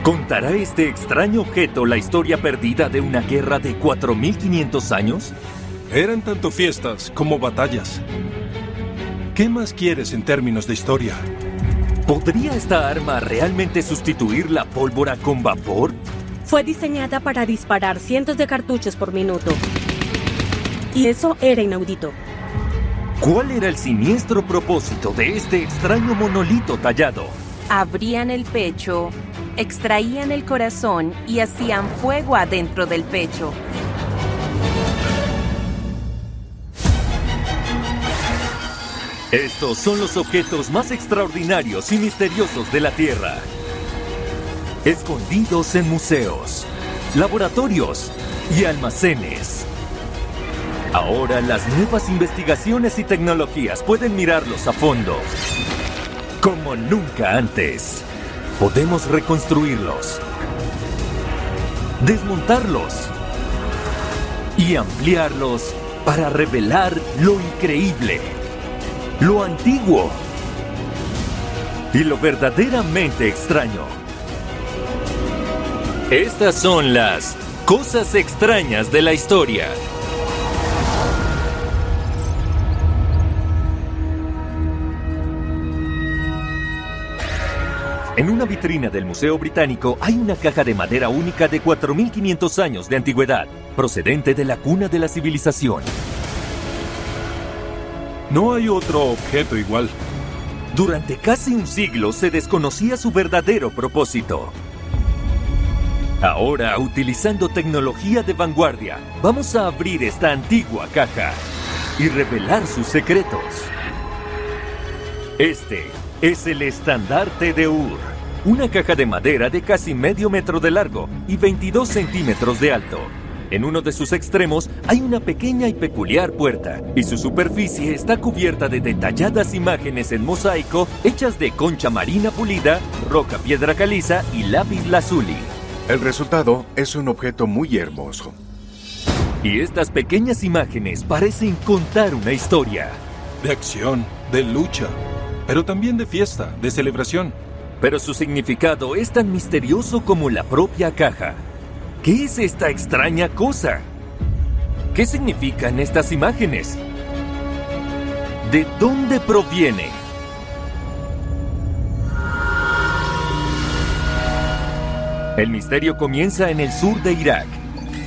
¿Contará este extraño objeto la historia perdida de una guerra de 4.500 años? Eran tanto fiestas como batallas. ¿Qué más quieres en términos de historia? ¿Podría esta arma realmente sustituir la pólvora con vapor? Fue diseñada para disparar cientos de cartuchos por minuto. Y eso era inaudito. ¿Cuál era el siniestro propósito de este extraño monolito tallado? Abrían el pecho, extraían el corazón y hacían fuego adentro del pecho. Estos son los objetos más extraordinarios y misteriosos de la Tierra. Escondidos en museos, laboratorios y almacenes. Ahora las nuevas investigaciones y tecnologías pueden mirarlos a fondo. Como nunca antes. Podemos reconstruirlos, desmontarlos y ampliarlos para revelar lo increíble, lo antiguo y lo verdaderamente extraño. Estas son las cosas extrañas de la historia. En una vitrina del Museo Británico hay una caja de madera única de 4.500 años de antigüedad, procedente de la cuna de la civilización. No hay otro objeto igual. Durante casi un siglo se desconocía su verdadero propósito. Ahora, utilizando tecnología de vanguardia, vamos a abrir esta antigua caja y revelar sus secretos. Este es el estandarte de Ur, una caja de madera de casi medio metro de largo y 22 centímetros de alto. En uno de sus extremos hay una pequeña y peculiar puerta, y su superficie está cubierta de detalladas imágenes en mosaico hechas de concha marina pulida, roca piedra caliza y lápiz lazuli. El resultado es un objeto muy hermoso. Y estas pequeñas imágenes parecen contar una historia. De acción, de lucha, pero también de fiesta, de celebración. Pero su significado es tan misterioso como la propia caja. ¿Qué es esta extraña cosa? ¿Qué significan estas imágenes? ¿De dónde proviene? El misterio comienza en el sur de Irak,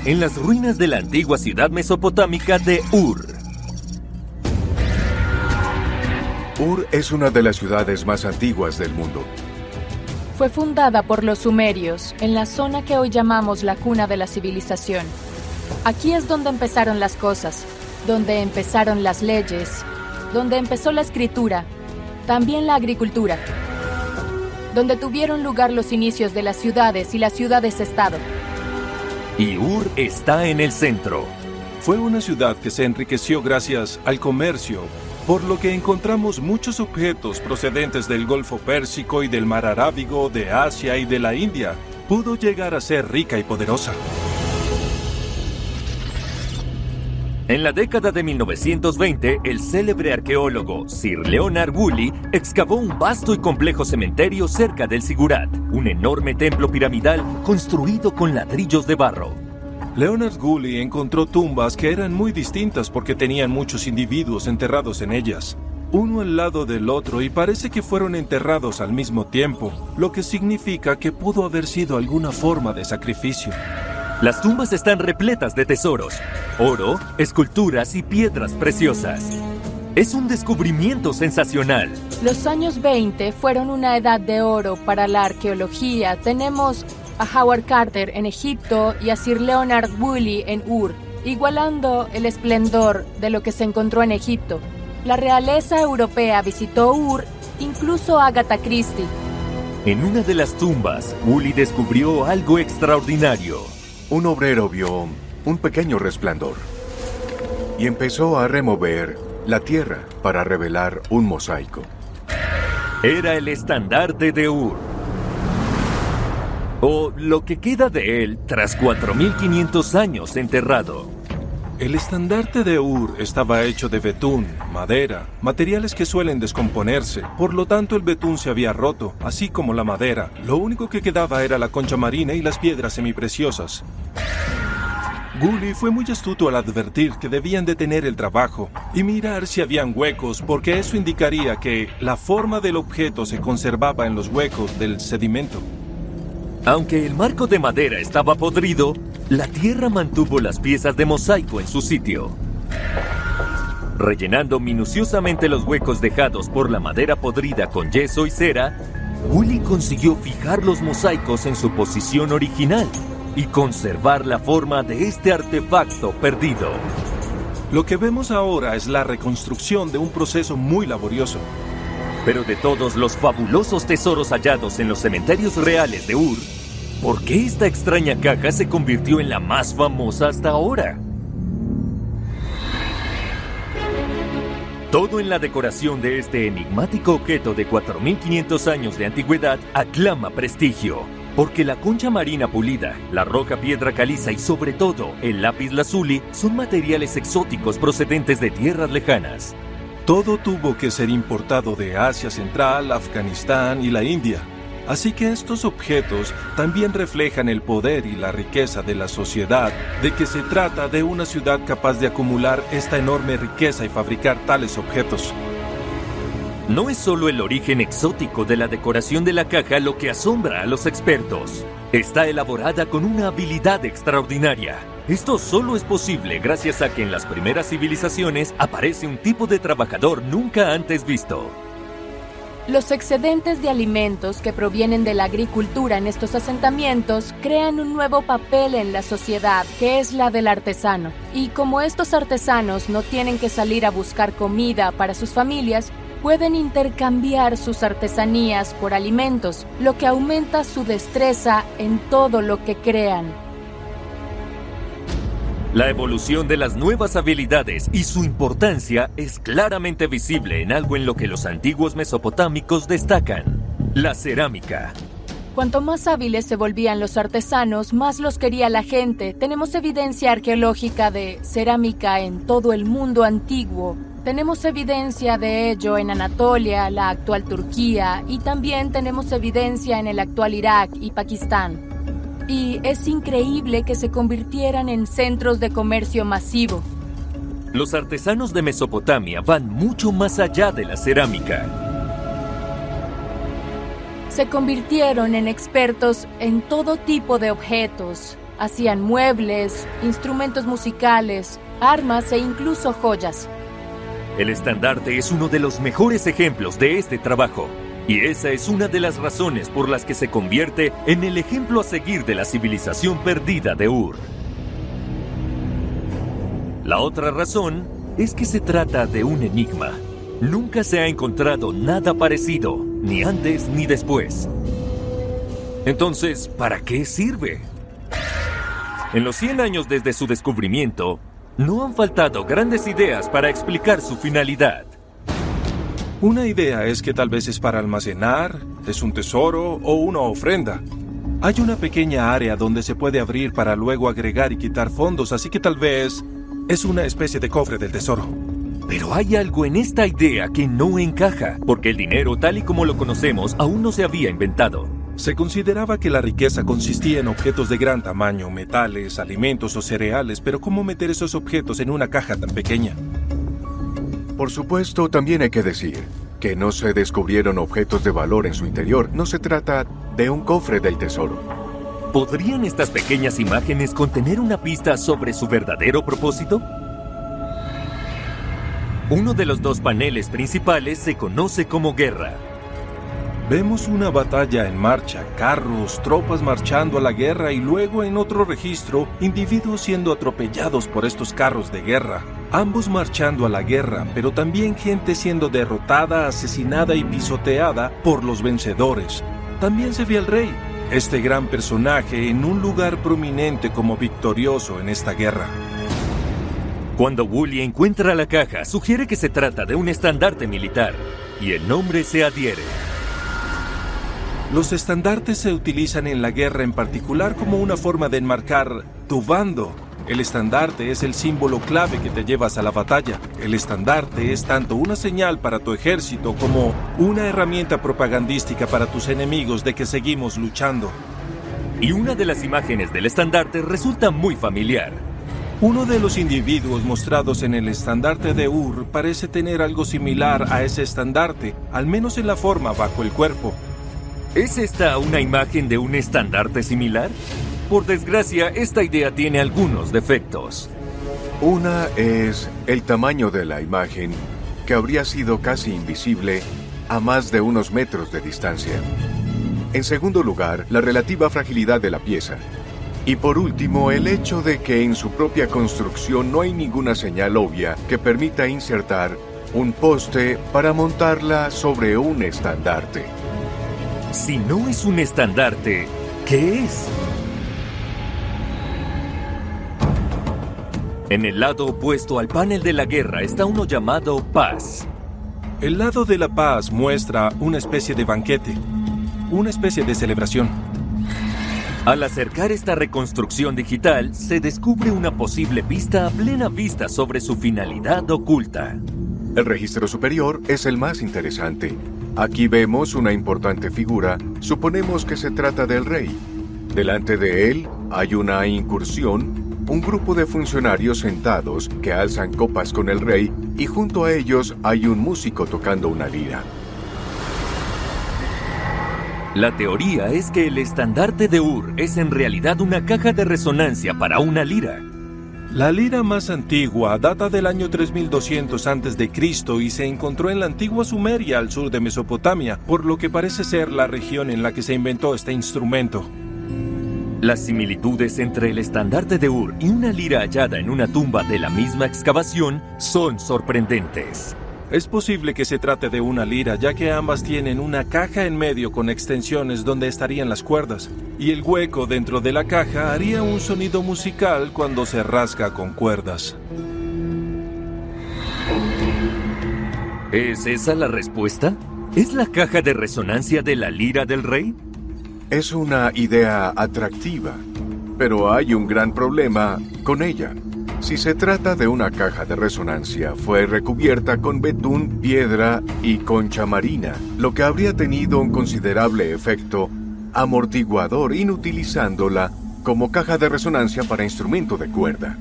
en las ruinas de la antigua ciudad mesopotámica de Ur. Ur es una de las ciudades más antiguas del mundo. Fue fundada por los sumerios, en la zona que hoy llamamos la cuna de la civilización. Aquí es donde empezaron las cosas, donde empezaron las leyes, donde empezó la escritura, también la agricultura, donde tuvieron lugar los inicios de las ciudades y las ciudades-estado. Y Ur está en el centro. Fue una ciudad que se enriqueció gracias al comercio, por lo que encontramos muchos objetos procedentes del Golfo Pérsico y del Mar Arábigo, de Asia y de la India. Pudo llegar a ser rica y poderosa. En la década de 1920, el célebre arqueólogo Sir Leonard Woolley excavó un vasto y complejo cementerio cerca del Sigurat, un enorme templo piramidal construido con ladrillos de barro. Leonard Woolley encontró tumbas que eran muy distintas porque tenían muchos individuos enterrados en ellas, uno al lado del otro, y parece que fueron enterrados al mismo tiempo, lo que significa que pudo haber sido alguna forma de sacrificio. Las tumbas están repletas de tesoros, oro, esculturas y piedras preciosas. Es un descubrimiento sensacional. Los años 20 fueron una edad de oro para la arqueología. Tenemos a Howard Carter en Egipto y a Sir Leonard Woolley en Ur, igualando el esplendor de lo que se encontró en Egipto. La realeza europea visitó Ur, incluso Agatha Christie. En una de las tumbas, Woolley descubrió algo extraordinario. Un obrero vio un pequeño resplandor y empezó a remover la tierra para revelar un mosaico. Era el estandarte de Ur, o lo que queda de él tras 4.500 años enterrado. El estandarte de Ur estaba hecho de betún, madera, materiales que suelen descomponerse. Por lo tanto, el betún se había roto, así como la madera. Lo único que quedaba era la concha marina y las piedras semipreciosas. Gully fue muy astuto al advertir que debían detener el trabajo y mirar si habían huecos, porque eso indicaría que la forma del objeto se conservaba en los huecos del sedimento. Aunque el marco de madera estaba podrido, la tierra mantuvo las piezas de mosaico en su sitio. Rellenando minuciosamente los huecos dejados por la madera podrida con yeso y cera, Gully consiguió fijar los mosaicos en su posición original y conservar la forma de este artefacto perdido. Lo que vemos ahora es la reconstrucción de un proceso muy laborioso. Pero de todos los fabulosos tesoros hallados en los cementerios reales de Ur, ¿por qué esta extraña caja se convirtió en la más famosa hasta ahora? Todo en la decoración de este enigmático objeto de 4.500 años de antigüedad aclama prestigio, porque la concha marina pulida, la roja piedra caliza y sobre todo el lápiz lazuli son materiales exóticos procedentes de tierras lejanas. Todo tuvo que ser importado de Asia Central, Afganistán y la India. Así que estos objetos también reflejan el poder y la riqueza de la sociedad, de que se trata de una ciudad capaz de acumular esta enorme riqueza y fabricar tales objetos. No es solo el origen exótico de la decoración de la caja lo que asombra a los expertos. Está elaborada con una habilidad extraordinaria. Esto solo es posible gracias a que en las primeras civilizaciones aparece un tipo de trabajador nunca antes visto. Los excedentes de alimentos que provienen de la agricultura en estos asentamientos crean un nuevo papel en la sociedad, que es la del artesano. Y como estos artesanos no tienen que salir a buscar comida para sus familias, pueden intercambiar sus artesanías por alimentos, lo que aumenta su destreza en todo lo que crean. La evolución de las nuevas habilidades y su importancia es claramente visible en algo en lo que los antiguos mesopotámicos destacan: la cerámica. Cuanto más hábiles se volvían los artesanos, más los quería la gente. Tenemos evidencia arqueológica de cerámica en todo el mundo antiguo. Tenemos evidencia de ello en Anatolia, la actual Turquía, y también tenemos evidencia en el actual Irak y Pakistán. Y es increíble que se convirtieran en centros de comercio masivo. Los artesanos de Mesopotamia van mucho más allá de la cerámica. Se convirtieron en expertos en todo tipo de objetos. Hacían muebles, instrumentos musicales, armas e incluso joyas. El estandarte es uno de los mejores ejemplos de este trabajo. Y esa es una de las razones por las que se convierte en el ejemplo a seguir de la civilización perdida de Ur. La otra razón es que se trata de un enigma. Nunca se ha encontrado nada parecido, ni antes ni después. Entonces, ¿para qué sirve? En los 100 años desde su descubrimiento, no han faltado grandes ideas para explicar su finalidad. Una idea es que tal vez es para almacenar, es un tesoro o una ofrenda. Hay una pequeña área donde se puede abrir para luego agregar y quitar fondos, así que tal vez es una especie de cofre del tesoro. Pero hay algo en esta idea que no encaja, porque el dinero tal y como lo conocemos aún no se había inventado. Se consideraba que la riqueza consistía en objetos de gran tamaño, metales, alimentos o cereales, pero ¿cómo meter esos objetos en una caja tan pequeña? Por supuesto, también hay que decir que no se descubrieron objetos de valor en su interior. No se trata de un cofre del tesoro. ¿Podrían estas pequeñas imágenes contener una pista sobre su verdadero propósito? Uno de los dos paneles principales se conoce como guerra. Vemos una batalla en marcha, carros, tropas marchando a la guerra y luego en otro registro, individuos siendo atropellados por estos carros de guerra. Ambos marchando a la guerra, pero también gente siendo derrotada, asesinada y pisoteada por los vencedores. También se ve al rey, este gran personaje, en un lugar prominente como victorioso en esta guerra. Cuando Gully encuentra la caja, sugiere que se trata de un estandarte militar, y el nombre se adhiere. Los estandartes se utilizan en la guerra en particular como una forma de enmarcar tu bando, El estandarte es el símbolo clave que te llevas a la batalla. El estandarte es tanto una señal para tu ejército como una herramienta propagandística para tus enemigos de que seguimos luchando. Y una de las imágenes del estandarte resulta muy familiar. Uno de los individuos mostrados en el estandarte de Ur parece tener algo similar a ese estandarte, al menos en la forma bajo el cuerpo. ¿Es esta una imagen de un estandarte similar? Por desgracia, esta idea tiene algunos defectos. Una es el tamaño de la imagen, que habría sido casi invisible a más de unos metros de distancia. En segundo lugar, la relativa fragilidad de la pieza. Y por último, el hecho de que en su propia construcción no hay ninguna señal obvia que permita insertar un poste para montarla sobre un estandarte. Si no es un estandarte, ¿qué es? En el lado opuesto al panel de la guerra está uno llamado Paz. El lado de la paz muestra una especie de banquete, una especie de celebración. Al acercar esta reconstrucción digital, se descubre una posible pista a plena vista sobre su finalidad oculta. El registro superior es el más interesante. Aquí vemos una importante figura. Suponemos que se trata del rey. Delante de él hay una incursión, un grupo de funcionarios sentados que alzan copas con el rey y junto a ellos hay un músico tocando una lira. La teoría es que el estandarte de Ur es en realidad una caja de resonancia para una lira. La lira más antigua data del año 3200 a.C. y se encontró en la antigua Sumeria al sur de Mesopotamia, por lo que parece ser la región en la que se inventó este instrumento. Las similitudes entre el estandarte de Ur y una lira hallada en una tumba de la misma excavación son sorprendentes. Es posible que se trate de una lira, ya que ambas tienen una caja en medio con extensiones donde estarían las cuerdas, y el hueco dentro de la caja haría un sonido musical cuando se rasga con cuerdas. ¿Es esa la respuesta? ¿Es la caja de resonancia de la lira del rey? Es una idea atractiva, pero hay un gran problema con ella. Si se trata de una caja de resonancia, fue recubierta con betún, piedra y concha marina, lo que habría tenido un considerable efecto amortiguador, inutilizándola como caja de resonancia para instrumento de cuerda.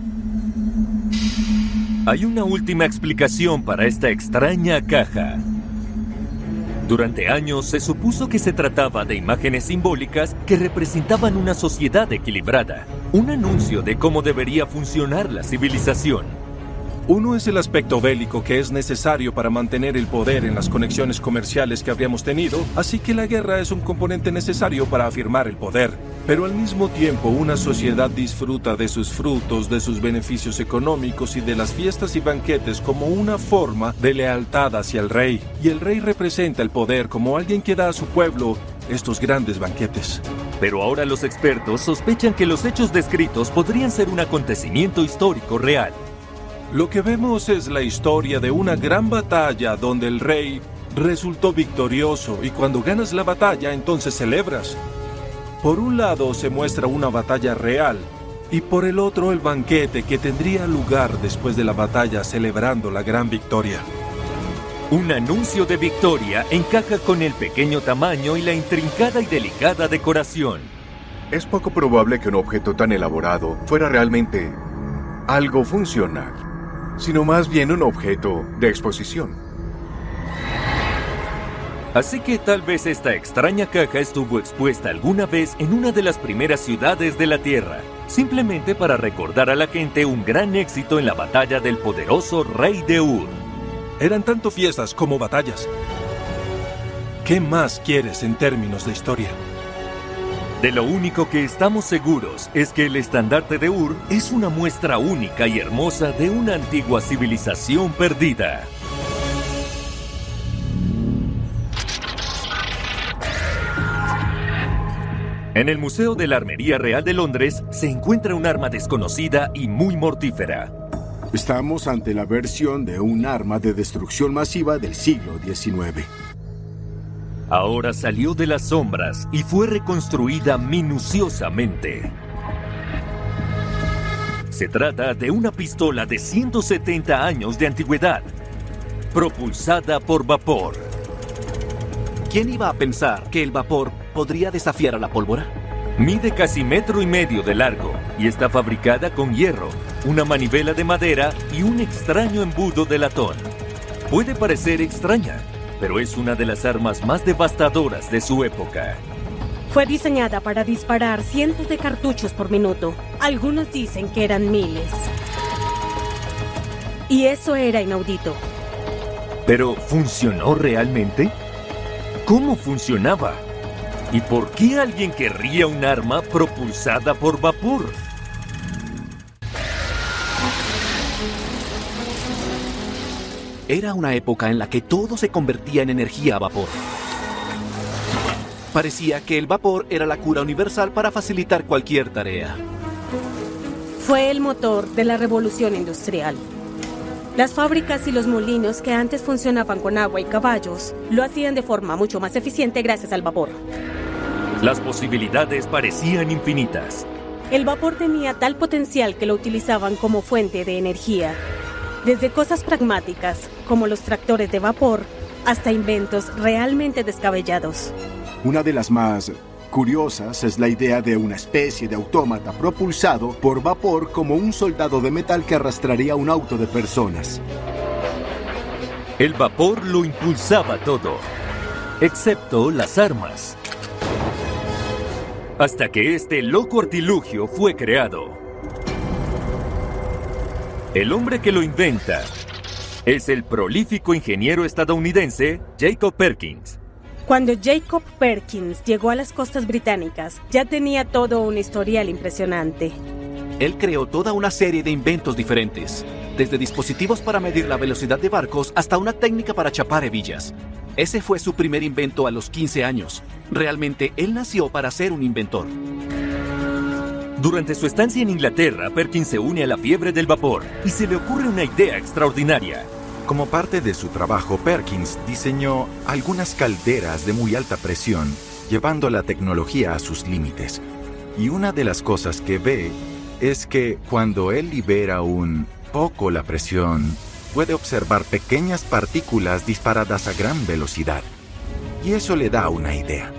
Hay una última explicación para esta extraña caja. Durante años se supuso que se trataba de imágenes simbólicas que representaban una sociedad equilibrada, un anuncio de cómo debería funcionar la civilización. Uno es el aspecto bélico que es necesario para mantener el poder en las conexiones comerciales que habríamos tenido, así que la guerra es un componente necesario para afirmar el poder. Pero al mismo tiempo, una sociedad disfruta de sus frutos, de sus beneficios económicos y de las fiestas y banquetes como una forma de lealtad hacia el rey. Y el rey representa el poder como alguien que da a su pueblo estos grandes banquetes. Pero ahora los expertos sospechan que los hechos descritos podrían ser un acontecimiento histórico real. Lo que vemos es la historia de una gran batalla donde el rey resultó victorioso y cuando ganas la batalla entonces celebras. Por un lado se muestra una batalla real y por el otro el banquete que tendría lugar después de la batalla celebrando la gran victoria. Un anuncio de victoria encaja con el pequeño tamaño y la intrincada y delicada decoración. Es poco probable que un objeto tan elaborado fuera realmente algo funcional, sino más bien un objeto de exposición. Así que tal vez esta extraña caja estuvo expuesta alguna vez en una de las primeras ciudades de la Tierra, simplemente para recordar a la gente un gran éxito en la batalla del poderoso rey de Ur. Eran tanto fiestas como batallas. ¿Qué más quieres en términos de historia? De lo único que estamos seguros es que el estandarte de Ur es una muestra única y hermosa de una antigua civilización perdida. En el Museo de la Armería Real de Londres se encuentra un arma desconocida y muy mortífera. Estamos ante la versión de un arma de destrucción masiva del siglo XIX. Ahora salió de las sombras y fue reconstruida minuciosamente. Se trata de una pistola de 170 años de antigüedad, propulsada por vapor. ¿Quién iba a pensar que el vapor podría desafiar a la pólvora? Mide casi 1,5 metros de largo y está fabricada con hierro, una manivela de madera y un extraño embudo de latón. Puede parecer extraña, pero es una de las armas más devastadoras de su época. Fue diseñada para disparar cientos de cartuchos por minuto. Algunos dicen que eran miles. Y eso era inaudito. ¿Pero funcionó realmente? ¿Cómo funcionaba? ¿Y por qué alguien querría un arma propulsada por vapor? Era una época en la que todo se convertía en energía a vapor. Parecía que el vapor era la cura universal para facilitar cualquier tarea. Fue el motor de la revolución industrial. Las fábricas y los molinos que antes funcionaban con agua y caballos lo hacían de forma mucho más eficiente gracias al vapor. Las posibilidades parecían infinitas. El vapor tenía tal potencial que lo utilizaban como fuente de energía. Desde cosas pragmáticas, como los tractores de vapor, hasta inventos realmente descabellados. Una de las más curiosas es la idea de una especie de autómata propulsado por vapor como un soldado de metal que arrastraría un auto de personas. El vapor lo impulsaba todo, excepto las armas. Hasta que este loco artilugio fue creado. El hombre que lo inventa es el prolífico ingeniero estadounidense Jacob Perkins. Cuando Jacob Perkins llegó a las costas británicas, ya tenía todo un historial impresionante. Él creó toda una serie de inventos diferentes, desde dispositivos para medir la velocidad de barcos hasta una técnica para chapar hebillas. Ese fue su primer invento a los 15 años. Realmente, él nació para ser un inventor. Durante su estancia en Inglaterra, Perkins se une a la fiebre del vapor y se le ocurre una idea extraordinaria. Como parte de su trabajo, Perkins diseñó algunas calderas de muy alta presión, llevando la tecnología a sus límites. Y una de las cosas que ve es que cuando él libera un poco la presión, puede observar pequeñas partículas disparadas a gran velocidad. Y eso le da una idea.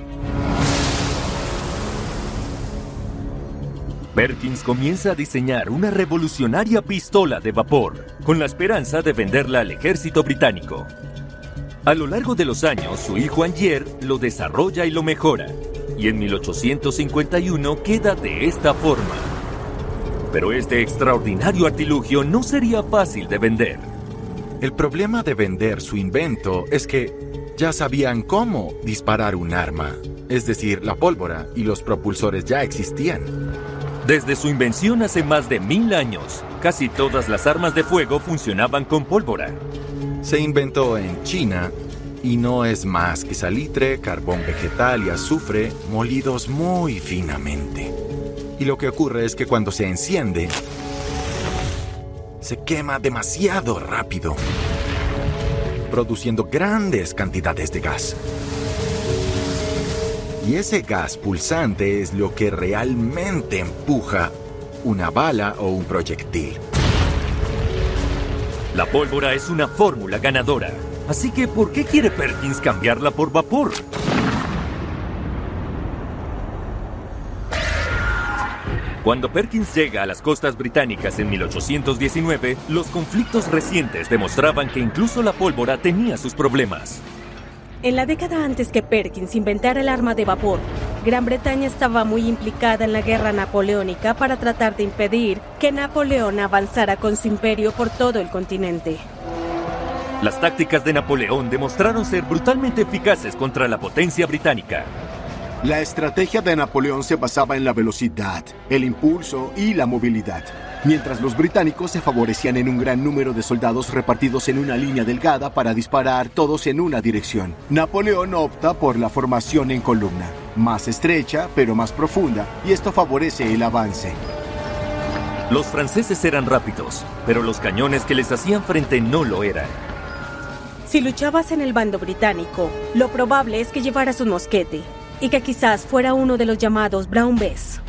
Perkins comienza a diseñar una revolucionaria pistola de vapor, con la esperanza de venderla al ejército británico. A lo largo de los años, su hijo Angier lo desarrolla y lo mejora, y en 1851 queda de esta forma. Pero este extraordinario artilugio no sería fácil de vender. El problema de vender su invento es que ya sabían cómo disparar un arma, es decir, la pólvora y los propulsores ya existían. Desde su invención hace más de 1000 años, casi todas las armas de fuego funcionaban con pólvora. Se inventó en China y no es más que salitre, carbón vegetal y azufre molidos muy finamente. Y lo que ocurre es que cuando se enciende, se quema demasiado rápido, produciendo grandes cantidades de gas. Y ese gas pulsante es lo que realmente empuja una bala o un proyectil. La pólvora es una fórmula ganadora, así que ¿por qué quiere Perkins cambiarla por vapor? Cuando Perkins llega a las costas británicas en 1819, los conflictos recientes demostraban que incluso la pólvora tenía sus problemas. En la década antes que Perkins inventara el arma de vapor, Gran Bretaña estaba muy implicada en la guerra napoleónica para tratar de impedir que Napoleón avanzara con su imperio por todo el continente. Las tácticas de Napoleón demostraron ser brutalmente eficaces contra la potencia británica. La estrategia de Napoleón se basaba en la velocidad, el impulso y la movilidad, mientras los británicos se favorecían en un gran número de soldados repartidos en una línea delgada para disparar todos en una dirección. Napoleón opta por la formación en columna, más estrecha pero más profunda, y esto favorece el avance. Los franceses eran rápidos, pero los cañones que les hacían frente no lo eran. Si luchabas en el bando británico, lo probable es que llevaras un mosquete, y que quizás fuera uno de los llamados Brown Bess.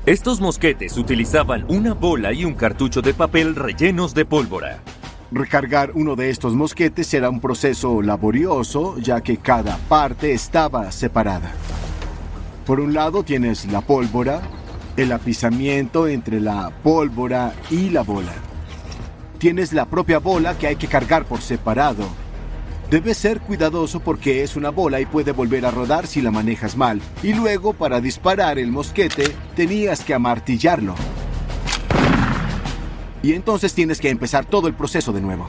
Estos mosquetes utilizaban una bola y un cartucho de papel rellenos de pólvora. Recargar uno de estos mosquetes era un proceso laborioso, ya que cada parte estaba separada. Por un lado tienes la pólvora, el apizamiento entre la pólvora y la bola. Tienes la propia bola que hay que cargar por separado. Debes ser cuidadoso porque es una bola y puede volver a rodar si la manejas mal. Y luego, para disparar el mosquete, tenías que amartillarlo. Y entonces tienes que empezar todo el proceso de nuevo.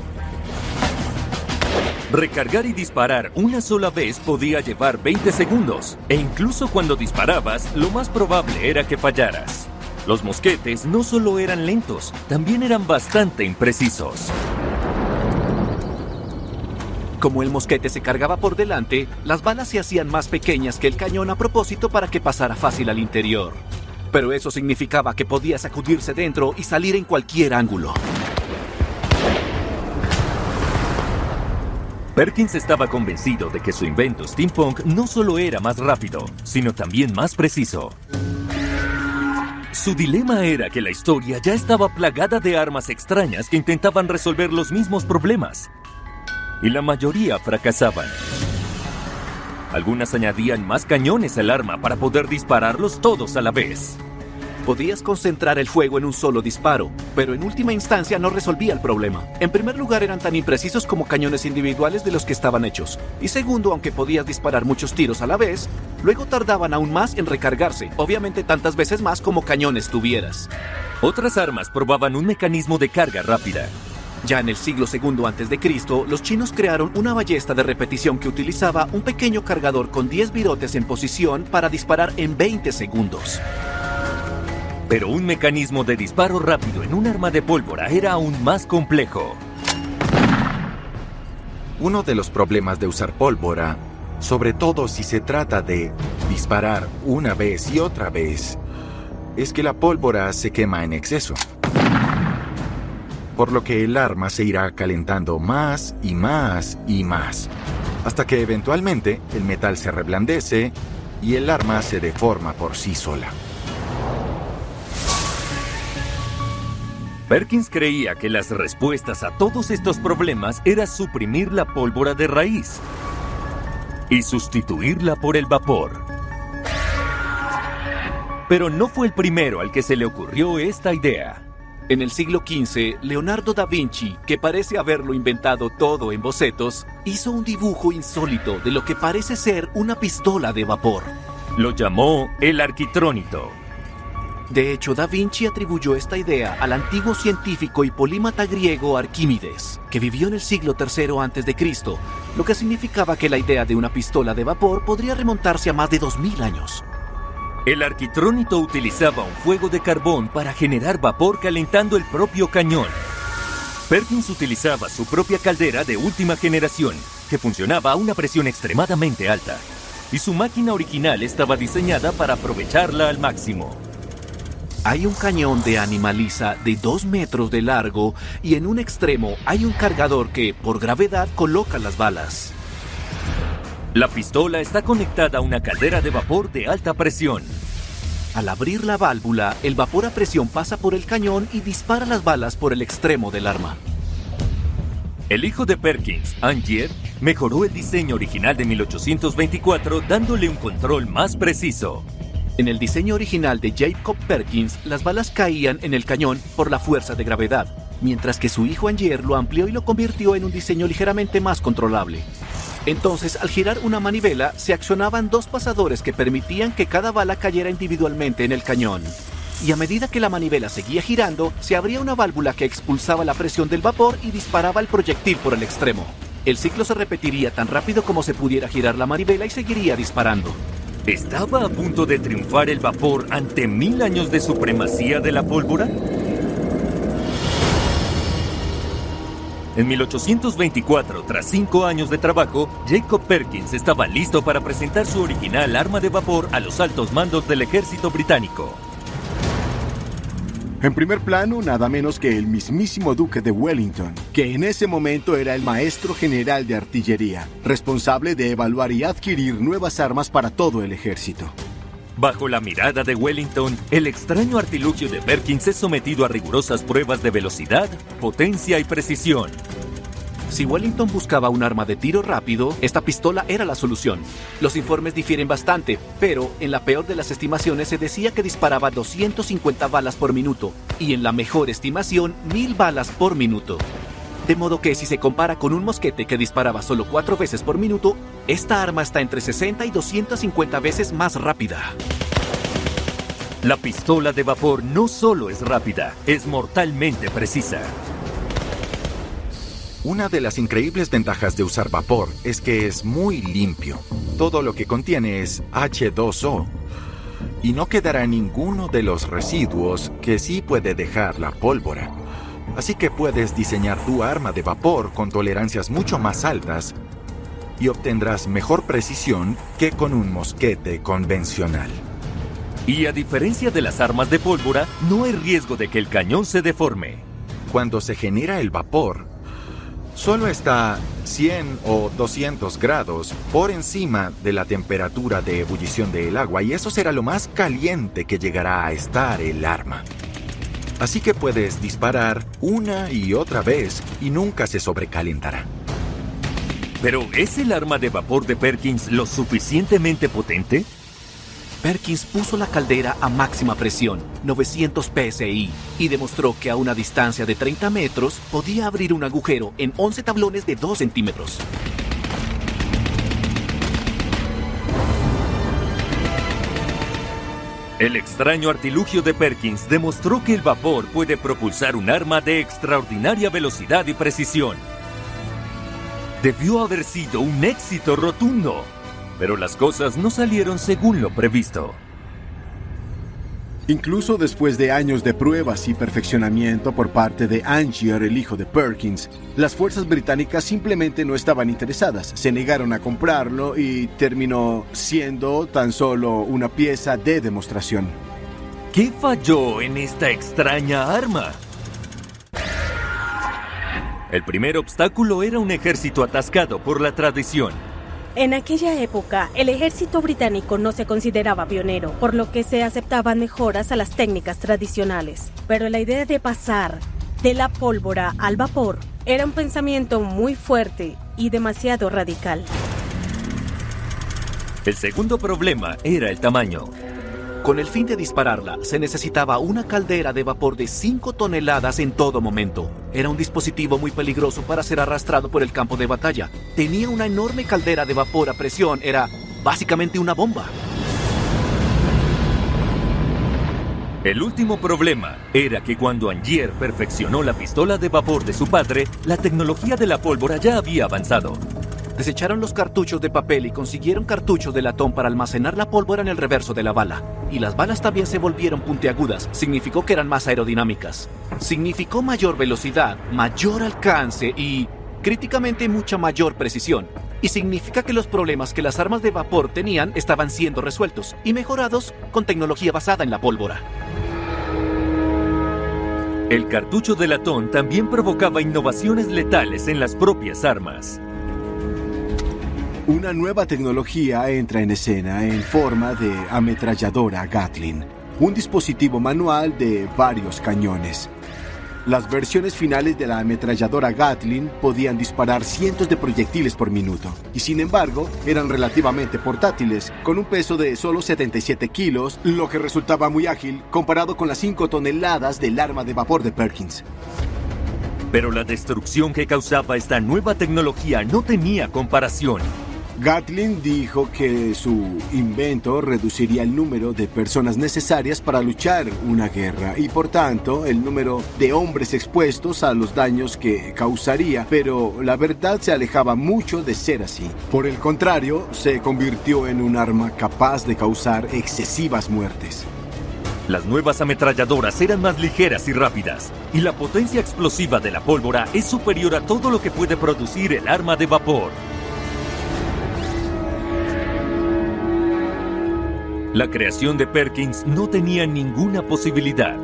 Recargar y disparar una sola vez podía llevar 20 segundos. E incluso cuando disparabas, lo más probable era que fallaras. Los mosquetes no solo eran lentos, también eran bastante imprecisos. Como el mosquete se cargaba por delante, las balas se hacían más pequeñas que el cañón a propósito para que pasara fácil al interior. Pero eso significaba que podía sacudirse dentro y salir en cualquier ángulo. Perkins estaba convencido de que su invento steampunk no solo era más rápido, sino también más preciso. Su dilema era que la historia ya estaba plagada de armas extrañas que intentaban resolver los mismos problemas. Y la mayoría fracasaban. Algunas añadían más cañones al arma para poder dispararlos todos a la vez. Podías concentrar el fuego en un solo disparo, pero en última instancia no resolvía el problema. En primer lugar, eran tan imprecisos como cañones individuales de los que estaban hechos. Y segundo, aunque podías disparar muchos tiros a la vez, luego tardaban aún más en recargarse, obviamente tantas veces más como cañones tuvieras. Otras armas probaban un mecanismo de carga rápida. Ya en el siglo II a.C., los chinos crearon una ballesta de repetición que utilizaba un pequeño cargador con 10 virotes en posición para disparar en 20 segundos. Pero un mecanismo de disparo rápido en un arma de pólvora era aún más complejo. Uno de los problemas de usar pólvora, sobre todo si se trata de disparar una vez y otra vez, es que la pólvora se quema en exceso. Por lo que el arma se irá calentando más y más y más, hasta que eventualmente el metal se reblandece y el arma se deforma por sí sola. Perkins creía que las respuestas a todos estos problemas era suprimir la pólvora de raíz y sustituirla por el vapor. Pero no fue el primero al que se le ocurrió esta idea. En el siglo XV, Leonardo da Vinci, que parece haberlo inventado todo en bocetos, hizo un dibujo insólito de lo que parece ser una pistola de vapor. Lo llamó el arquitrónito. De hecho, da Vinci atribuyó esta idea al antiguo científico y polímata griego Arquímedes, que vivió en el siglo III a.C., lo que significaba que la idea de una pistola de vapor podría remontarse a más de 2000 años. El arquitrónito utilizaba un fuego de carbón para generar vapor calentando el propio cañón. Perkins utilizaba su propia caldera de última generación, que funcionaba a una presión extremadamente alta, y su máquina original estaba diseñada para aprovecharla al máximo. Hay un cañón de animaliza de 2 metros de largo y en un extremo hay un cargador que, por gravedad, coloca las balas. La pistola está conectada a una caldera de vapor de alta presión. Al abrir la válvula, el vapor a presión pasa por el cañón y dispara las balas por el extremo del arma. El hijo de Perkins, Angier, mejoró el diseño original de 1824 dándole un control más preciso. En el diseño original de Jacob Perkins, las balas caían en el cañón por la fuerza de gravedad, mientras que su hijo Angier lo amplió y lo convirtió en un diseño ligeramente más controlable. Entonces, al girar una manivela, se accionaban 2 pasadores que permitían que cada bala cayera individualmente en el cañón. Y a medida que la manivela seguía girando, se abría una válvula que expulsaba la presión del vapor y disparaba el proyectil por el extremo. El ciclo se repetiría tan rápido como se pudiera girar la manivela y seguiría disparando. ¿Estaba a punto de triunfar el vapor ante 1000 años de supremacía de la pólvora? En 1824, tras 5 años de trabajo, Jacob Perkins estaba listo para presentar su original arma de vapor a los altos mandos del ejército británico. En primer plano, nada menos que el mismísimo duque de Wellington, que en ese momento era el maestro general de artillería, responsable de evaluar y adquirir nuevas armas para todo el ejército. Bajo la mirada de Wellington, el extraño artilugio de Perkins es sometido a rigurosas pruebas de velocidad, potencia y precisión. Si Wellington buscaba un arma de tiro rápido, esta pistola era la solución. Los informes difieren bastante, pero en la peor de las estimaciones se decía que disparaba 250 balas por minuto, y en la mejor estimación, 1000 balas por minuto. De modo que si se compara con un mosquete que disparaba solo 4 veces por minuto, esta arma está entre 60 y 250 veces más rápida. La pistola de vapor no solo es rápida, es mortalmente precisa. Una de las increíbles ventajas de usar vapor es que es muy limpio. Todo lo que contiene es H2O y no quedará ninguno de los residuos que sí puede dejar la pólvora. Así que puedes diseñar tu arma de vapor con tolerancias mucho más altas y obtendrás mejor precisión que con un mosquete convencional. Y a diferencia de las armas de pólvora, no hay riesgo de que el cañón se deforme. Cuando se genera el vapor, solo está 100 o 200 grados por encima de la temperatura de ebullición del agua, y eso será lo más caliente que llegará a estar el arma. Así que puedes disparar una y otra vez y nunca se sobrecalentará. ¿Pero es el arma de vapor de Perkins lo suficientemente potente? Perkins puso la caldera a máxima presión, 900 psi, y demostró que a una distancia de 30 metros podía abrir un agujero en 11 tablones de 2 centímetros. El extraño artilugio de Perkins demostró que el vapor puede propulsar un arma de extraordinaria velocidad y precisión. Debió haber sido un éxito rotundo, pero las cosas no salieron según lo previsto. Incluso después de años de pruebas y perfeccionamiento por parte de Angier, el hijo de Perkins, las fuerzas británicas simplemente no estaban interesadas, se negaron a comprarlo y terminó siendo tan solo una pieza de demostración. ¿Qué falló en esta extraña arma? El primer obstáculo era un ejército atascado por la tradición. En aquella época, el ejército británico no se consideraba pionero, por lo que se aceptaban mejoras a las técnicas tradicionales. Pero la idea de pasar de la pólvora al vapor era un pensamiento muy fuerte y demasiado radical. El segundo problema era el tamaño. Con el fin de dispararla, se necesitaba una caldera de vapor de 5 toneladas en todo momento. Era un dispositivo muy peligroso para ser arrastrado por el campo de batalla. Tenía una enorme caldera de vapor a presión, era básicamente una bomba. El último problema era que cuando Angier perfeccionó la pistola de vapor de su padre, la tecnología de la pólvora ya había avanzado. Desecharon los cartuchos de papel y consiguieron cartuchos de latón para almacenar la pólvora en el reverso de la bala. Y las balas también se volvieron puntiagudas. Significó que eran más aerodinámicas. Significó mayor velocidad, mayor alcance y, críticamente, mucha mayor precisión. Y significa que los problemas que las armas de vapor tenían estaban siendo resueltos y mejorados con tecnología basada en la pólvora. El cartucho de latón también provocaba innovaciones letales en las propias armas. Una nueva tecnología entra en escena en forma de ametralladora Gatling, un dispositivo manual de varios cañones. Las versiones finales de la ametralladora Gatling podían disparar cientos de proyectiles por minuto, y sin embargo eran relativamente portátiles, con un peso de solo 77 kilos, lo que resultaba muy ágil comparado con las 5 toneladas del arma de vapor de Perkins. Pero la destrucción que causaba esta nueva tecnología no tenía comparación. Gatling dijo que su invento reduciría el número de personas necesarias para luchar una guerra y por tanto el número de hombres expuestos a los daños que causaría, pero la verdad se alejaba mucho de ser así. Por el contrario, se convirtió en un arma capaz de causar excesivas muertes. Las nuevas ametralladoras eran más ligeras y rápidas, y la potencia explosiva de la pólvora es superior a todo lo que puede producir el arma de vapor. La creación de Perkins no tenía ninguna posibilidad.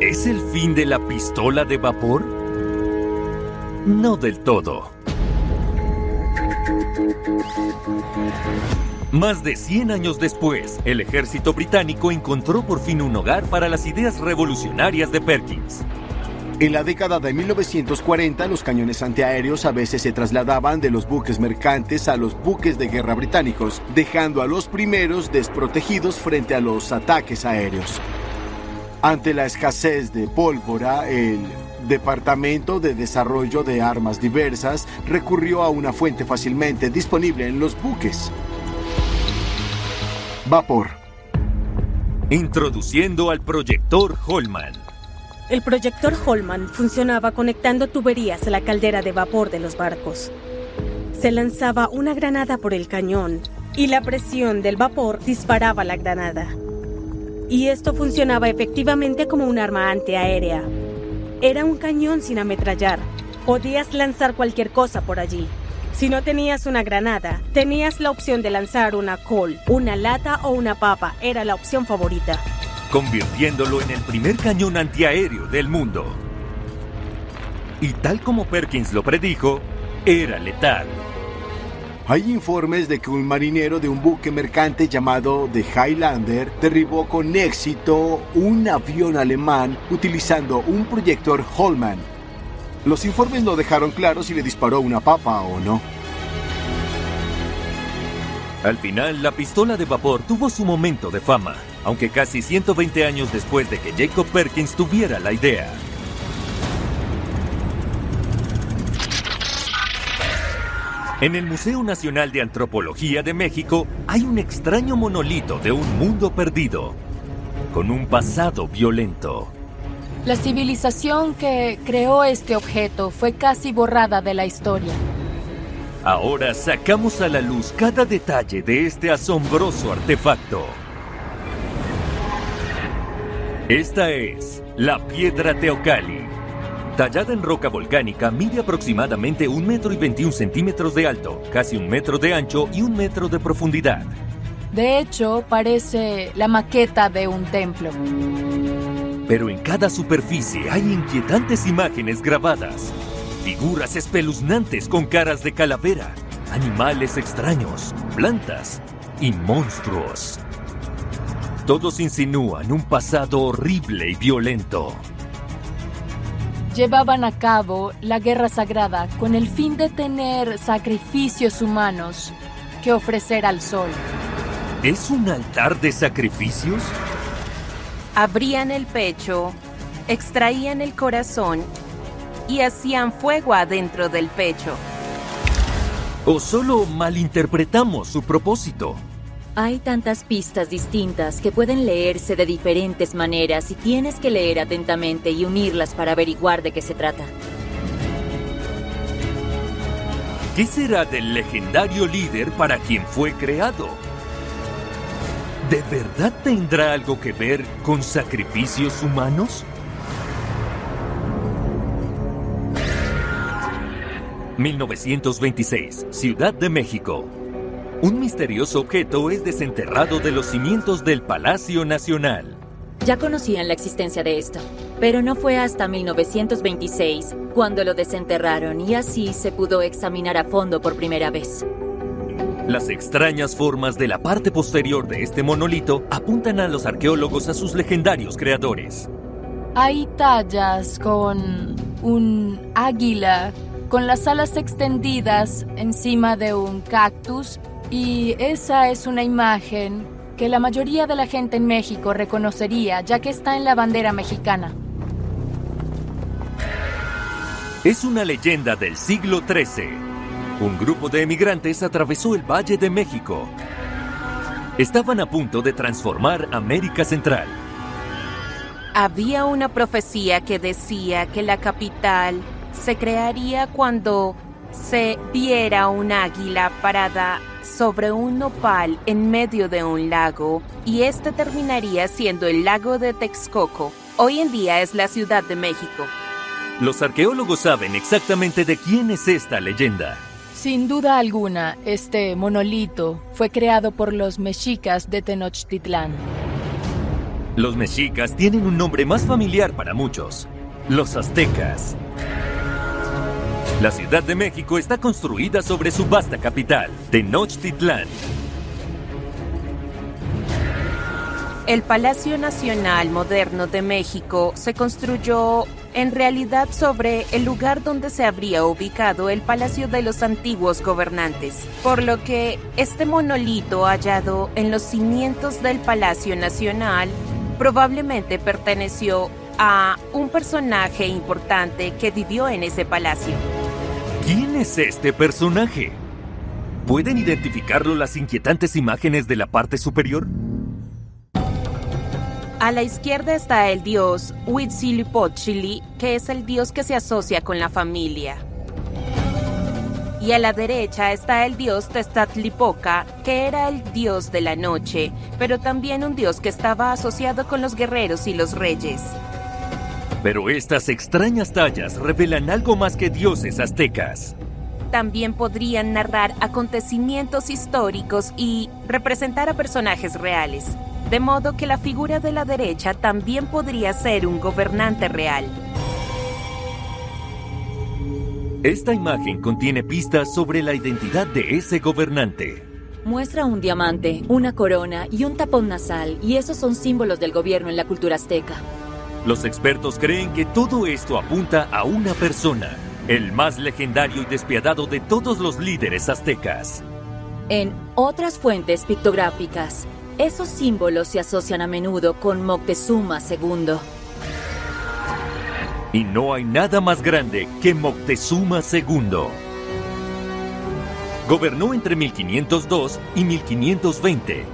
¿Es el fin de la pistola de vapor? No del todo. Más de 100 años después, el ejército británico encontró por fin un hogar para las ideas revolucionarias de Perkins. En la década de 1940, los cañones antiaéreos a veces se trasladaban de los buques mercantes a los buques de guerra británicos, dejando a los primeros desprotegidos frente a los ataques aéreos. Ante la escasez de pólvora, el Departamento de Desarrollo de Armas Diversas recurrió a una fuente fácilmente disponible en los buques: vapor. Introduciendo al proyector Holman. El proyector Holman funcionaba conectando tuberías a la caldera de vapor de los barcos. Se lanzaba una granada por el cañón y la presión del vapor disparaba la granada. Y esto funcionaba efectivamente como un arma antiaérea. Era un cañón sin ametrallar. Podías lanzar cualquier cosa por allí. Si no tenías una granada, tenías la opción de lanzar una col, una lata o una papa. Era la opción favorita, convirtiéndolo en el primer cañón antiaéreo del mundo. Y tal como Perkins lo predijo, era letal. Hay informes de que un marinero de un buque mercante llamado The Highlander derribó con éxito un avión alemán utilizando un proyector Holman. Los informes no dejaron claro si le disparó una papa o no. Al final, la pistola de vapor tuvo su momento de fama, aunque casi 120 años después de que Jacob Perkins tuviera la idea. En el Museo Nacional de Antropología de México hay un extraño monolito de un mundo perdido, con un pasado violento. La civilización que creó este objeto fue casi borrada de la historia. Ahora sacamos a la luz cada detalle de este asombroso artefacto. Esta es la piedra Teocalli. Tallada en roca volcánica, mide aproximadamente 1,21 metros de alto, casi 1 metro de ancho y 1 metro de profundidad. De hecho, parece la maqueta de un templo. Pero en cada superficie hay inquietantes imágenes grabadas. Figuras espeluznantes con caras de calavera, animales extraños, plantas y monstruos. Todos insinúan un pasado horrible y violento. Llevaban a cabo la guerra sagrada con el fin de tener sacrificios humanos que ofrecer al sol. ¿Es un altar de sacrificios? Abrían el pecho, extraían el corazón y hacían fuego adentro del pecho. ¿O solo malinterpretamos su propósito? Hay tantas pistas distintas que pueden leerse de diferentes maneras y tienes que leer atentamente y unirlas para averiguar de qué se trata. ¿Qué será del legendario líder para quien fue creado? ¿De verdad tendrá algo que ver con sacrificios humanos? ...1926, Ciudad de México. Un misterioso objeto es desenterrado de los cimientos del Palacio Nacional. Ya conocían la existencia de esto, pero no fue hasta 1926 cuando lo desenterraron y así se pudo examinar a fondo por primera vez. Las extrañas formas de la parte posterior de este monolito apuntan a los arqueólogos a sus legendarios creadores. Hay tallas con un águila con las alas extendidas encima de un cactus. Y esa es una imagen que la mayoría de la gente en México reconocería, ya que está en la bandera mexicana. Es una leyenda del siglo XIII. Un grupo de emigrantes atravesó el Valle de México. Estaban a punto de transformar América Central. Había una profecía que decía que la capital se crearía cuando se viera un águila parada sobre un nopal en medio de un lago, y este terminaría siendo el lago de Texcoco. Hoy en día es la Ciudad de México. Los arqueólogos saben exactamente de quién es esta leyenda. Sin duda alguna, este monolito fue creado por los mexicas de Tenochtitlán. Los mexicas tienen un nombre más familiar para muchos: los aztecas. La Ciudad de México está construida sobre su vasta capital, Tenochtitlán. El Palacio Nacional Moderno de México se construyó en realidad sobre el lugar donde se habría ubicado el Palacio de los antiguos gobernantes, por lo que este monolito hallado en los cimientos del Palacio Nacional probablemente perteneció a un personaje importante que vivió en ese palacio. ¿Quién es este personaje? ¿Pueden identificarlo las inquietantes imágenes de la parte superior? A la izquierda está el dios Huitzilopochtli, que es el dios que se asocia con la familia. Y a la derecha está el dios Tezcatlipoca, que era el dios de la noche, pero también un dios que estaba asociado con los guerreros y los reyes. Pero estas extrañas tallas revelan algo más que dioses aztecas. También podrían narrar acontecimientos históricos y representar a personajes reales, de modo que la figura de la derecha también podría ser un gobernante real. Esta imagen contiene pistas sobre la identidad de ese gobernante. Muestra un diamante, una corona y un tapón nasal, y esos son símbolos del gobierno en la cultura azteca. Los expertos creen que todo esto apunta a una persona, el más legendario y despiadado de todos los líderes aztecas. En otras fuentes pictográficas, esos símbolos se asocian a menudo con Moctezuma II. Y no hay nada más grande que Moctezuma II. Gobernó entre 1502 y 1520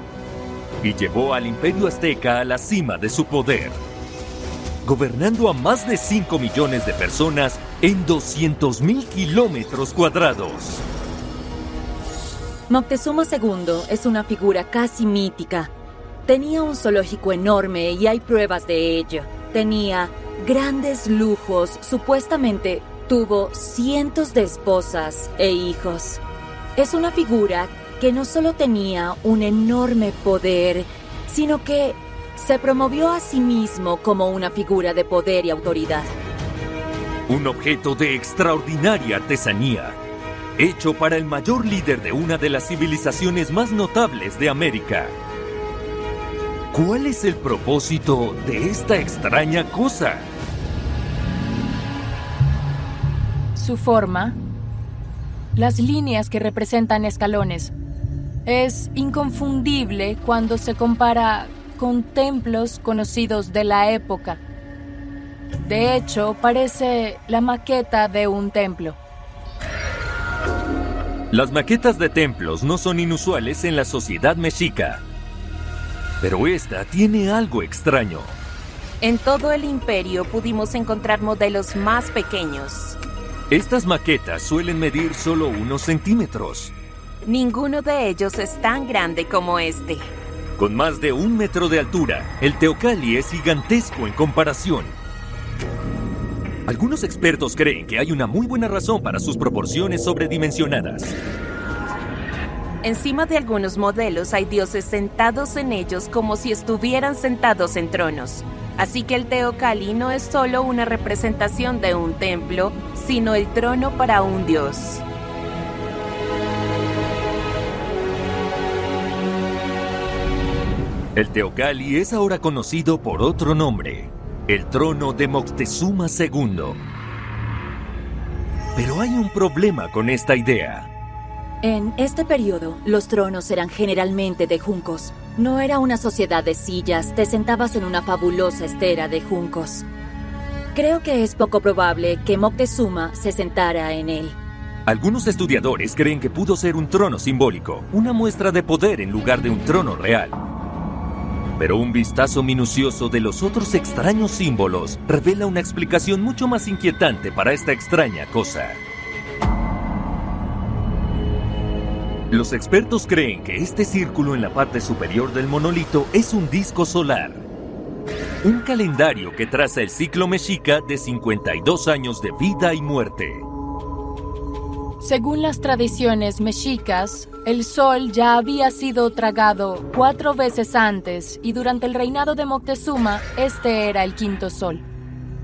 y llevó al imperio azteca a la cima de su poder, gobernando a más de 5 millones de personas en 200,000 kilómetros cuadrados. Moctezuma II es una figura casi mítica. Tenía un zoológico enorme y hay pruebas de ello. Tenía grandes lujos, supuestamente tuvo cientos de esposas e hijos. Es una figura que no solo tenía un enorme poder, sino que se promovió a sí mismo como una figura de poder y autoridad. Un objeto de extraordinaria artesanía, hecho para el mayor líder de una de las civilizaciones más notables de América. ¿Cuál es el propósito de esta extraña cosa? Su forma, las líneas que representan escalones, es inconfundible cuando se compara con templos conocidos de la época. De hecho, parece la maqueta de un templo. Las maquetas de templos no son inusuales en la sociedad mexica, pero esta tiene algo extraño. En todo el imperio pudimos encontrar modelos más pequeños. Estas maquetas suelen medir solo unos centímetros. Ninguno de ellos es tan grande como este. Con más de 1 metro de altura, el Teocalli es gigantesco en comparación. Algunos expertos creen que hay una muy buena razón para sus proporciones sobredimensionadas. Encima de algunos modelos hay dioses sentados en ellos como si estuvieran sentados en tronos. Así que el Teocalli no es solo una representación de un templo, sino el trono para un dios. El Teocalli es ahora conocido por otro nombre, el trono de Moctezuma II. Pero hay un problema con esta idea. En este periodo, los tronos eran generalmente de juncos. No era una sociedad de sillas, te sentabas en una fabulosa estera de juncos. Creo que es poco probable que Moctezuma se sentara en él. Algunos estudiadores creen que pudo ser un trono simbólico, una muestra de poder en lugar de un trono real. Pero un vistazo minucioso de los otros extraños símbolos revela una explicación mucho más inquietante para esta extraña cosa. Los expertos creen que este círculo en la parte superior del monolito es un disco solar. Un calendario que traza el ciclo mexica de 52 años de vida y muerte. Según las tradiciones mexicas, el sol ya había sido tragado 4 veces antes y durante el reinado de Moctezuma, este era el 5º sol.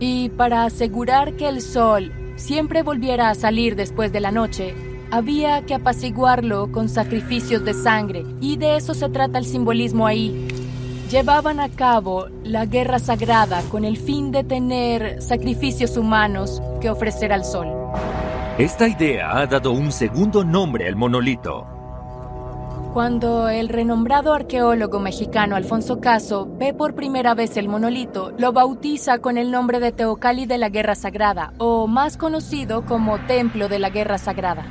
Y para asegurar que el sol siempre volviera a salir después de la noche, había que apaciguarlo con sacrificios de sangre, y de eso se trata el simbolismo ahí. llevaban a cabo la guerra sagrada con el fin de tener sacrificios humanos que ofrecer al sol. Esta idea ha dado un segundo nombre al monolito. Cuando el renombrado arqueólogo mexicano Alfonso Caso ve por primera vez el monolito, lo bautiza con el nombre de Teocalli de la Guerra Sagrada, o más conocido como Templo de la Guerra Sagrada.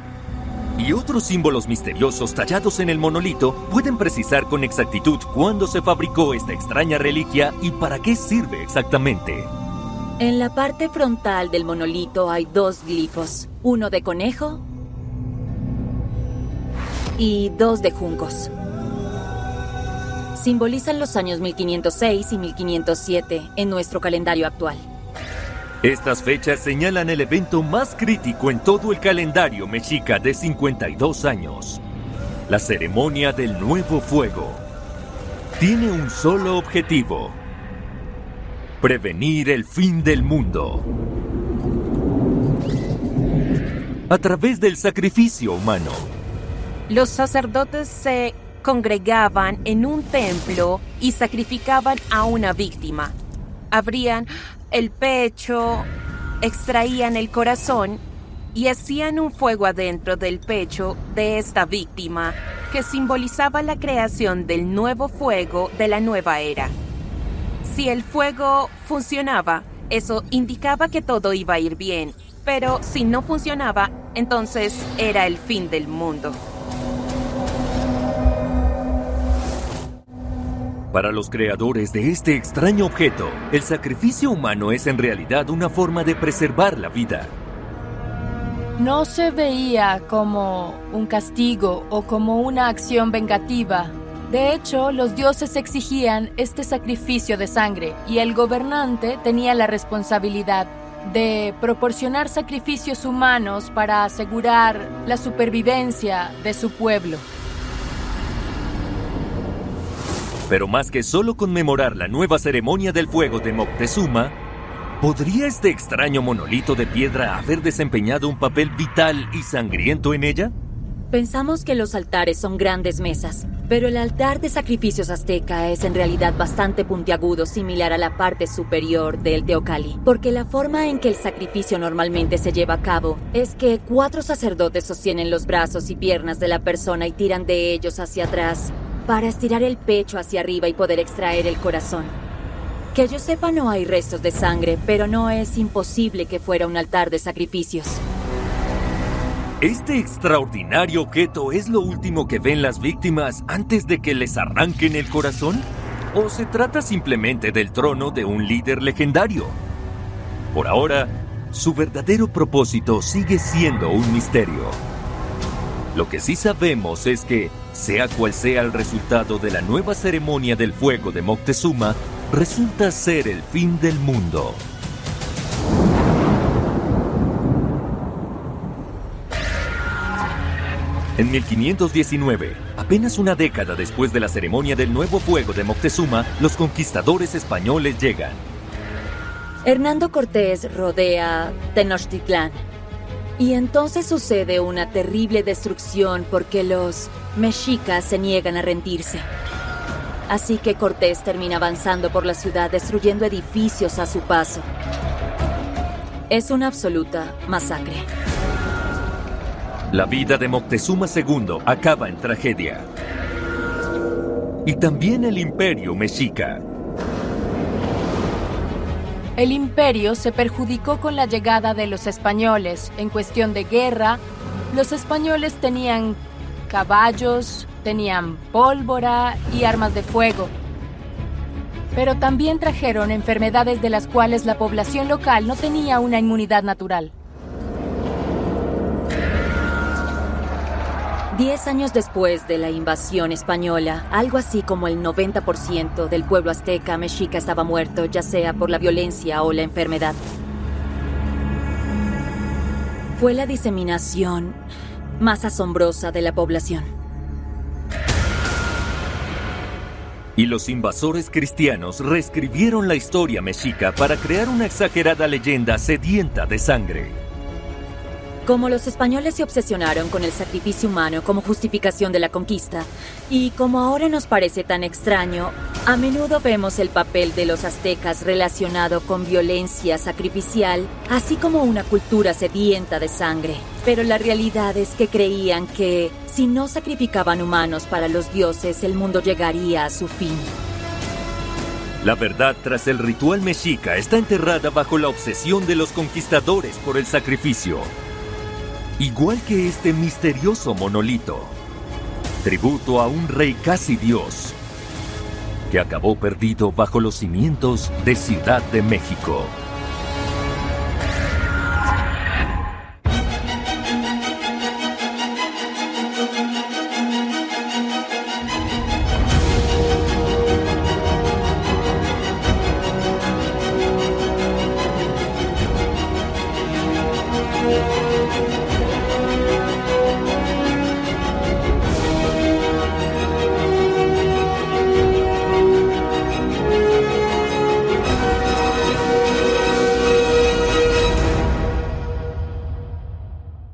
Y otros símbolos misteriosos tallados en el monolito pueden precisar con exactitud cuándo se fabricó esta extraña reliquia y para qué sirve exactamente. En la parte frontal del monolito hay 2 glifos, uno de conejo y 2 de juncos. Simbolizan los años 1506 y 1507 en nuestro calendario actual. Estas fechas señalan el evento más crítico en todo el calendario mexica de 52 años. La ceremonia del Nuevo Fuego. Tiene un solo objetivo: prevenir el fin del mundo. A través del sacrificio humano. Los sacerdotes se congregaban en un templo y sacrificaban a una víctima. Abrían el pecho, extraían el corazón y hacían un fuego adentro del pecho de esta víctima, que simbolizaba la creación del nuevo fuego de la nueva era. Si el fuego funcionaba, eso indicaba que todo iba a ir bien, pero si no funcionaba, entonces era el fin del mundo. Para los creadores de este extraño objeto, el sacrificio humano es en realidad una forma de preservar la vida. No se veía como un castigo o como una acción vengativa. De hecho, los dioses exigían este sacrificio de sangre y el gobernante tenía la responsabilidad de proporcionar sacrificios humanos para asegurar la supervivencia de su pueblo. Pero más que solo conmemorar la nueva ceremonia del fuego de Moctezuma, ¿podría este extraño monolito de piedra haber desempeñado un papel vital y sangriento en ella? Pensamos que los altares son grandes mesas, pero el altar de sacrificios azteca es en realidad bastante puntiagudo, similar a la parte superior del Teocalli, porque la forma en que el sacrificio normalmente se lleva a cabo es que 4 sacerdotes sostienen los brazos y piernas de la persona y tiran de ellos hacia atrás para estirar el pecho hacia arriba y poder extraer el corazón. Que yo sepa, no hay restos de sangre, pero no es imposible que fuera un altar de sacrificios. ¿Este extraordinario objeto es lo último que ven las víctimas antes de que les arranquen el corazón? ¿O se trata simplemente del trono de un líder legendario? Por ahora, su verdadero propósito sigue siendo un misterio. Lo que sí sabemos es que, sea cual sea el resultado de la nueva ceremonia del fuego de Moctezuma, resulta ser el fin del mundo. En 1519, apenas una década después de la ceremonia del nuevo fuego de Moctezuma, los conquistadores españoles llegan. Hernando Cortés rodea Tenochtitlán. Y entonces sucede una terrible destrucción porque los mexicas se niegan a rendirse. Así que Cortés termina avanzando por la ciudad, destruyendo edificios a su paso. Es una absoluta masacre. La vida de Moctezuma II acaba en tragedia. Y también el imperio mexica. El imperio se perjudicó con la llegada de los españoles. En cuestión de guerra, los españoles tenían caballos, tenían pólvora y armas de fuego. Pero también trajeron enfermedades de las cuales la población local no tenía una inmunidad natural. 10 años después de la invasión española, algo así como el 90% del pueblo azteca mexica estaba muerto, ya sea por la violencia o la enfermedad. Fue la diseminación más asombrosa de la población. Y los invasores cristianos reescribieron la historia mexica para crear una exagerada leyenda sedienta de sangre. Como los españoles se obsesionaron con el sacrificio humano como justificación de la conquista, y como ahora nos parece tan extraño, a menudo vemos el papel de los aztecas relacionado con violencia sacrificial, así como una cultura sedienta de sangre. Pero la realidad es que creían que, si no sacrificaban humanos para los dioses, el mundo llegaría a su fin. La verdad tras el ritual mexica está enterrada bajo la obsesión de los conquistadores por el sacrificio. Igual que este misterioso monolito, tributo a un rey casi dios, que acabó perdido bajo los cimientos de Ciudad de México.